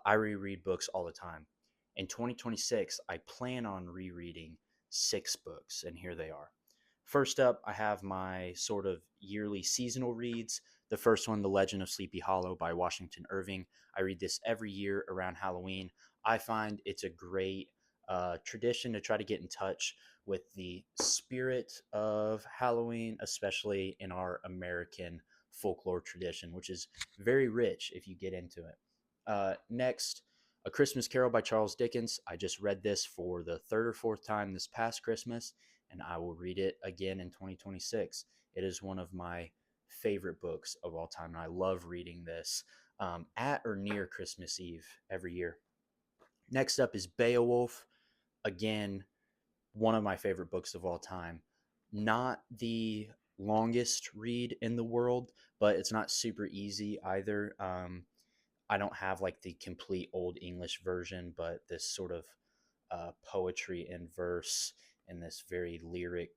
I reread books all the time. In 2026, I plan on rereading 6 books, and here they are. First up, I have my sort of yearly seasonal reads. The first one, The Legend of Sleepy Hollow by Washington Irving. I read this every year around Halloween. I find it's a great tradition to try to get in touch with the spirit of Halloween, especially in our American folklore tradition, which is very rich if you get into it. Next, A Christmas Carol by Charles Dickens. I just read this for the third or fourth time this past Christmas, and I will read it again in 2026. It is one of my favorite books of all time, and I love reading this at or near Christmas Eve every year. Next up is Beowulf. Again, one of my favorite books of all time. Not the longest read in the world, but it's not super easy either. I don't have like the complete Old English version, but this sort of poetry in verse in this very lyric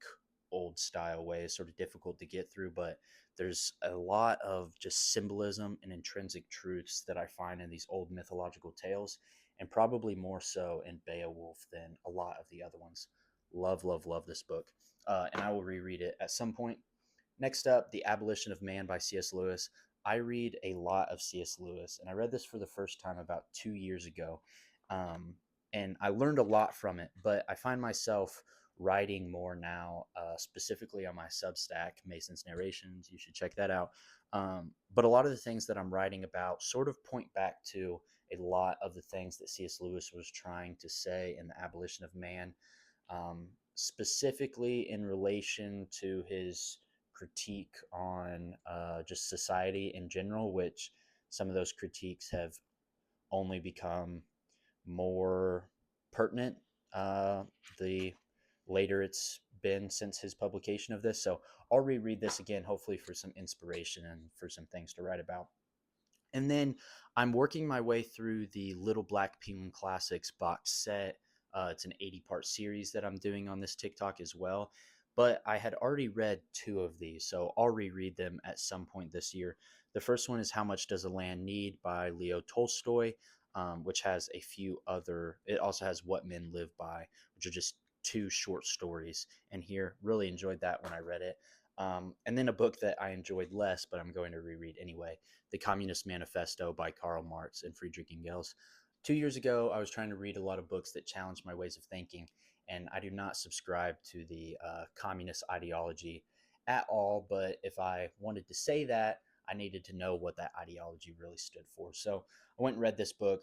old style way is sort of difficult to get through, but there's a lot of just symbolism and intrinsic truths that I find in these old mythological tales, and probably more so in Beowulf than a lot of the other ones. Love, love, love this book, and I will reread it at some point. Next up, The Abolition of Man by C.S. Lewis. I read a lot of C.S. Lewis, and I read this for the first time about 2 years ago. Um, and I learned a lot from it, but I find myself writing more now, specifically on my Substack, Mason's Narrations. You should check that out. But a lot of the things that I'm writing about sort of point back to a lot of the things that C.S. Lewis was trying to say in The Abolition of Man, specifically in relation to his critique on just society in general, which some of those critiques have only become more pertinent the later it's been since his publication of this. So I'll reread this again, hopefully for some inspiration and for some things to write about. And then I'm working my way through the Little Black Penguin Classics box set. It's an 80-part series that I'm doing on this TikTok as well. But I had already read 2 of these, so I'll reread them at some point this year. The first one is How Much Does a Land Need by Leo Tolstoy, which has a few other, it also has What Men Live By, which are just 2 short stories. And here, really enjoyed that when I read it. And then a book that I enjoyed less, but I'm going to reread anyway, The Communist Manifesto by Karl Marx and Friedrich Engels. 2 years ago, I was trying to read a lot of books that challenged my ways of thinking, and I do not subscribe to the communist ideology at all. But if I wanted to say that, I needed to know what that ideology really stood for. So I went and read this book.